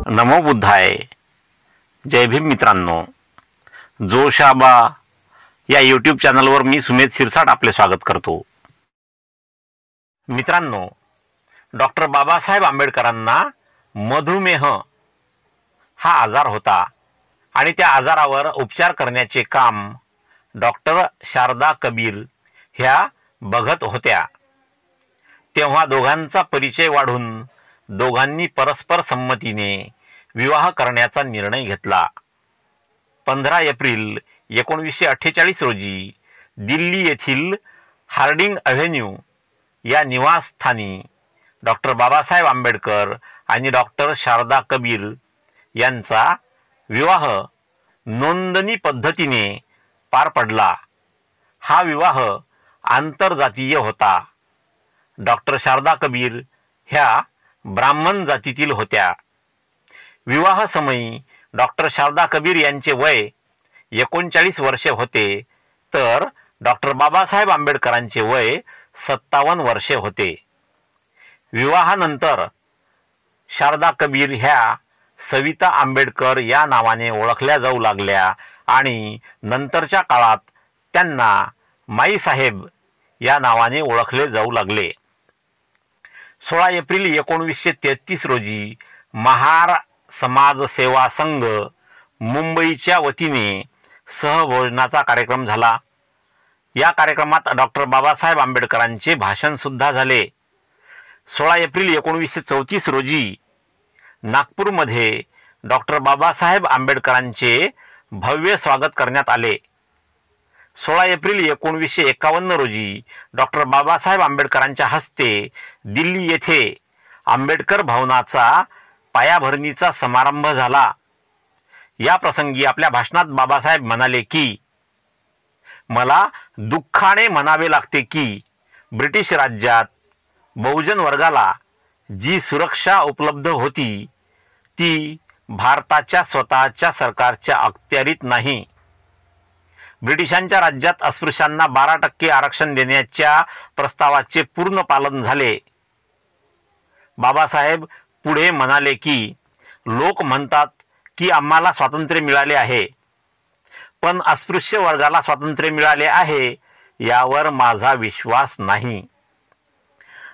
नमो बुद्धाय. जय भीम मित्रांनो. जोशाबा या यूट्यूब चॅनलवर मी सुमेध शिरसाट आपले स्वागत करतो. मित्रांनो, डॉक्टर बाबासाहेब आंबेडकरांना मधुमेह हा आजार होता आणि त्या आजारावर उपचार करण्याचे काम डॉक्टर शारदा कबीर ह्या बघत होत्या. तेव्हा दोघांचा परिचय वाढून दोघांनी परस्पर संमतीने विवाह करण्याचा निर्णय घेतला. 15 एप्रिल 1948 रोजी दिल्ली येथील हार्डिंग अव्हेन्यू या निवासस्थानी डॉक्टर बाबासाहेब आंबेडकर आणि डॉक्टर शारदा कबीर यांचा विवाह नोंदणी पद्धतीने पार पडला. हा विवाह आंतरजातीय होता. डॉक्टर शारदा कबीर ह्या ब्राह्मण जातीतील होत्या. विवाह समयी डॉक्टर शारदा कबीर यांचे वय 39 वर्षे होते, तर डॉक्टर बाबासाहेब आंबेडकरांचे वय 57 वर्षे होते. विवाहानंतर शारदा कबीर ह्या सविता आंबेडकर या नावाने ओळखल्या जाऊ लागल्या आणि नंतरच्या काळात त्यांना माईसाहेब या नावाने ओळखले जाऊ लागले. 16 एप्रिल 1933 रोजी महार समाज सेवा संघ मुंबईच्या वतीने सहभोजनाचा कार्यक्रम झाला. या कार्यक्रमात डॉक्टर बाबासाहेब आंबेडकरांचे भाषण सुद्धा झाले. 16 एप्रिल 1934 रोजी नागपूरमध्ये डॉक्टर बाबासाहेब आंबेडकरांचे भव्य स्वागत करण्यात आले. 16 एप्रिल 1951 रोजी डॉक्टर बाबासाहेब आंबेडकरांच्या हस्ते दिल्ली येथे आंबेडकर भवनाचा पायाभरणीचा समारंभ झाला. या प्रसंगी आपल्या भाषणात बाबासाहेब म्हणाले की, मला दुःखाने म्हणावे लागते की ब्रिटिश राज्यात बहुजन वर्गाला जी सुरक्षा उपलब्ध होती ती भारताच्या स्वतःच्या सरकारच्या अखत्यारीत नाही. ब्रिटिशांच्या राज्यात अस्पृश्यांना 12% आरक्षण देण्याच्या प्रस्तावाचे पूर्ण पालन झाले. बाबासाहेब पुढे म्हणाले की, लोक म्हणतात की आम्हाला स्वातंत्र्य मिळाले आहे, पण अस्पृश्य वर्गाला स्वातंत्र्य मिळाले आहे यावर माझा विश्वास नाही.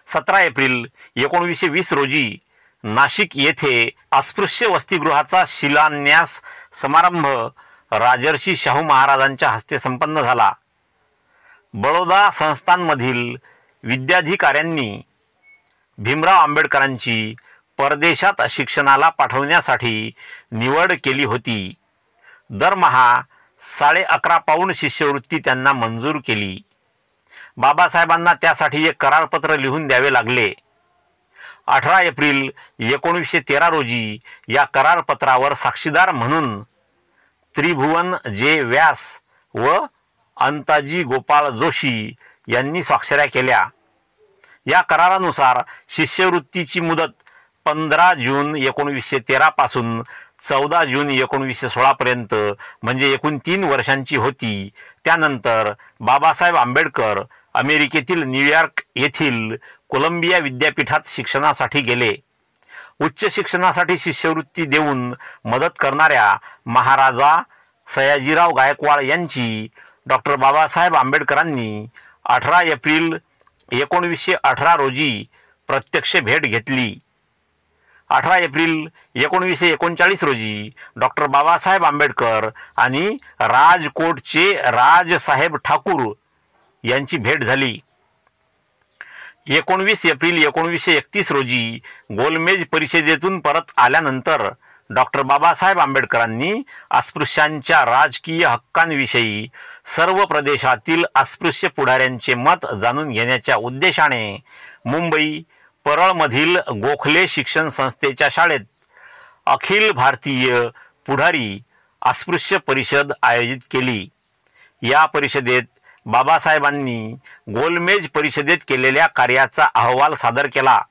17 एप्रिल 1920 रोजी नाशिक येथे अस्पृश्य वसतिगृहाचा शिलान्यास समारंभ राजर्षी शाहू महाराजांच्या हस्ते संपन्न झाला. बडोदा संस्थानमधील विद्याधिकाऱ्यांनी भीमराव आंबेडकरांची परदेशात शिक्षणाला पाठवण्यासाठी निवड केली होती. दरमहा 11.5 पाऊंड शिष्यवृत्ती त्यांना मंजूर केली. बाबासाहेबांना त्यासाठी एक करारपत्र लिहून द्यावे लागले. 18 एप्रिल 1913 रोजी या करारपत्रावर साक्षीदार म्हणून त्रिभुवन जे व्यास व अंताजी गोपाळ जोशी यांनी स्वाक्षऱ्या केल्या. या करारानुसार शिष्यवृत्तीची मुदत 15 जून 1913 पासून 14 जून 1916 पर्यंत म्हणजे एकूण 3 वर्षांची होती. त्यानंतर बाबासाहेब आंबेडकर अमेरिकेतील न्यूयॉर्क येथील कोलंबिया विद्यापीठात शिक्षणासाठी गेले. उच्च शिक्षणासाठी शिष्यवृत्ती देऊन मदत करणाऱ्या महाराजा सयाजीराव गायकवाड यांची डॉक्टर बाबासाहेब आंबेडकरांनी 18 एप्रिल 1918 रोजी प्रत्यक्ष भेट घेतली. 18 एप्रिल 1939 रोजी डॉक्टर बाबासाहेब आंबेडकर आणि राजकोटचे राजसाहेब ठाकूर यांची भेट झाली. 19 एप्रिल 1931 रोजी गोलमेज परिषदेतून परत आल्यानंतर डॉक्टर बाबासाहेब आंबेडकरांनी अस्पृश्यांच्या राजकीय हक्कांविषयी सर्व प्रदेशातील अस्पृश्य पुढाऱ्यांचे मत जाणून घेण्याच्या उद्देशाने मुंबई परळमधील गोखले शिक्षण संस्थेच्या शाळेत अखिल भारतीय पुढारी अस्पृश्य परिषद आयोजित केली. या परिषदेत बाबासाहेबांनी गोलमेज परिषदेत केलेल्या कार्याचा अहवाल सादर केला.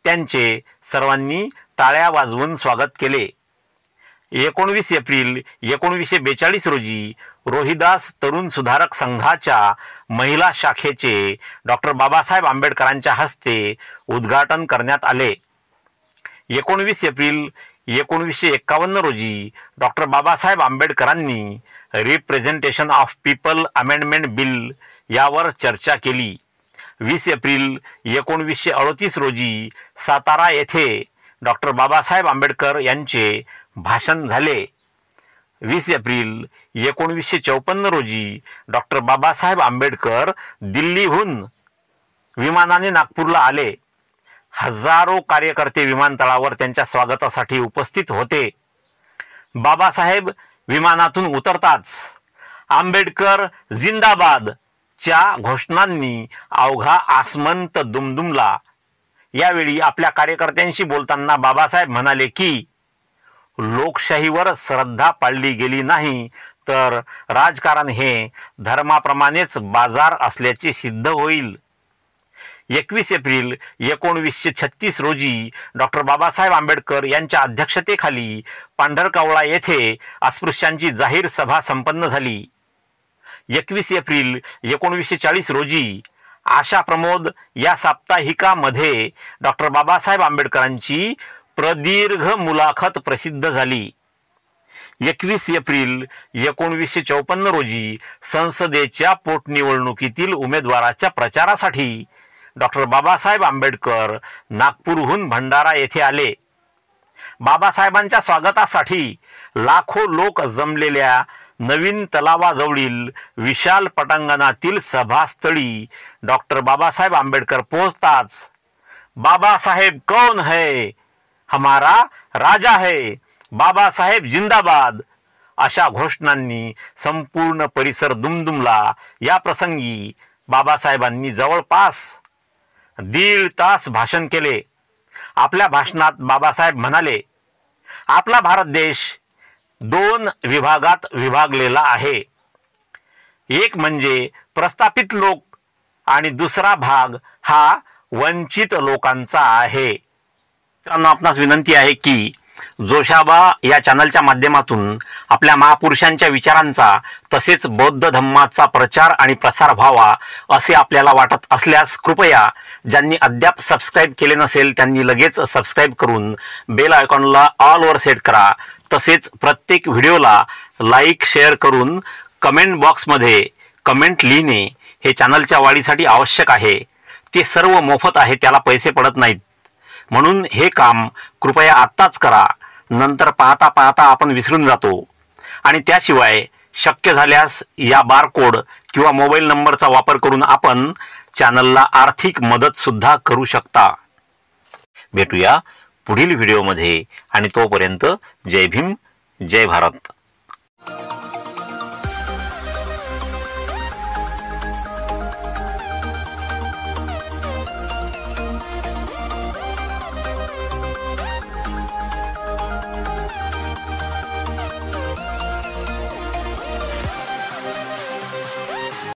त्यांचे सर्वांनी टाळ्या वाजवून स्वागत केले. 19 एप्रिल 1942 रोजी रोहिदास तरुण सुधारक संघाच्या महिला शाखेचे डॉक्टर बाबासाहेब आंबेडकरांच्या हस्ते उद्घाटन करण्यात आले. 19 एप्रिल 1951 रोजी डॉक्टर बाबासाहेब आंबेडकरांनी representation of people amendment bill यावर चर्चा केली. 20 एप्रिल 1938 रोजी सातारा येथे डॉक्टर बाबासाहेब आंबेडकर यांचे भाषण झाले. 20 एप्रिल 1954 रोजी डॉक्टर बाबासाहेब आंबेडकर दिल्लीहून विमानाने नागपूरला आले. हजारो कार्यकर्ते विमानतळावर त्यांच्या स्वागतासाठी उपस्थित होते. बाबासाहेब विमानातून उतरताच आंबेडकर जिंदाबाद च्या घोषणांनी अवघा आसमंत दुमदुमला. यावेळी आपल्या कार्यकर्त्यांशी बोलताना बाबासाहेब म्हणाले की लोकशाहीवर श्रद्धा पाळली गेली नाही तर राजकारण हे धर्माप्रमाणेच बाजार असल्याचे सिद्ध होईल. 21 एप्रिल 1936 रोजी डॉक्टर बाबासाहेब आंबेडकर यांच्या अध्यक्षतेखाली पांढरकवळा येथे अस्पृश्यांची जाहीर सभा संपन्न झाली. 21 एप्रिल 1940 रोजी आशा प्रमोद या साप्ताहिकामध्ये डॉक्टर बाबासाहेब आंबेडकरांची प्रदीर्घ मुलाखत प्रसिद्ध झाली. 21 एप्रिल 1954 रोजी संसदेच्या पोटनिवडणुकीतील उमेदवाराच्या प्रचारासाठी डॉक्टर बाबासाहेब आंबेडकर नागपूरहून भंडारा येथे आले. बाबासाहेबांच्या स्वागतासाठी लाखो लोक जमलेल्या नवीन तलावाजवळील विशाल पटांगणातील सभास्थळी डॉक्टर बाबासाहेब आंबेडकर पोहोचताच बाबासाहेब कौन है, हमारा राजा है, बाबासाहेब जिंदाबाद अशा घोषणांनी संपूर्ण परिसर दुमदुमला. या प्रसंगी बाबासाहेबांनी जवळपास 1.5 तास भाषण केले. आपल्या भाषणात बाबासाहेब म्हणाले, आपला भारत देश 2 विभागात विभागलेला आहे. एक म्हणजे प्रस्थापित लोक आणि दुसरा भाग हा वंचित लोकांचा आहे. मित्रांनो, आपणास विनंती आहे की जोशाबा या चॅनलच्या माध्यमातून आपल्या महापुरुषांच्या विचारांचा तसेच बौद्ध धम्माचा प्रचार आणि प्रसार व्हावा असे आपल्याला वाटत असल्यास कृपया ज्यांनी अद्याप सबस्क्राईब केले नसेल त्यांनी लगेच सबस्क्राईब करून बेल आयकॉनला ऑलवर सेट करा. तसेच प्रत्येक व्हिडिओला लाईक शेअर करून कमेंट बॉक्समध्ये कमेंट लिहिणे हे चॅनलच्या वाढीसाठी आवश्यक आहे. ते सर्व मोफत आहे, त्याला पैसे पडत नाहीत. म्हणून हे काम कृपया आत्ताच करा, नंतर पाहता पाहता आपण विसरून जातो. आणि त्याशिवाय शक्य झाल्यास या बारकोड किंवा मोबाईल नंबरचा वापर करून आपण चॅनलला आर्थिक मदत सुद्धा करू शकता. भेटूया पुढील व्हिडिओमध्ये आणि तोपर्यंत जय भीम, जय भारत.